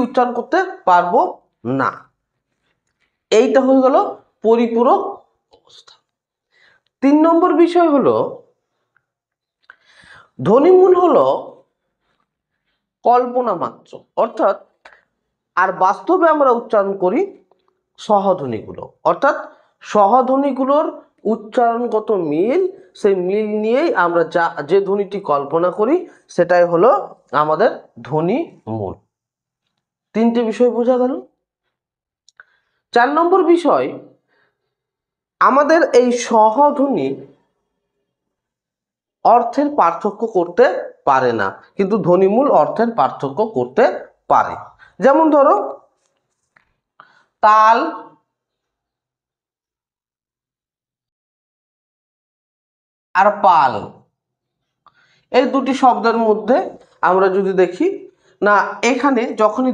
উচ্চারণ করতে পারবো না। এইটা হয়ে গেল পরিপূরক অবস্থা। 3 নম্বর বিষয় হলো ধ্বনিমূল হলো কল্পনা মাত্র, অর্থাৎ আর বাস্তবে আমরা উচ্চারণ করি সহধ্বনিগুলো, অর্থাৎ সহধ্বনিগুলোর উচ্চারণগত মিল, সেই মিল নিয়েই আমরা যে ধ্বনিটি কল্পনা করি সেটাই হলো আমাদের ধ্বনি মূল। 3টে বিষয় বোঝা গেল। 4 নম্বর বিষয়, আমাদের এই সহধ্বনি অর্থের পার্থক্য করতে পারে না, কিন্তু ধ্বনিমূল অর্থের পার্থক্য করতে পারে। যেমন ধরো তাল আর পাল, এই দুটি শব্দের মধ্যে আমরা যদি দেখি না, এখানে যখনই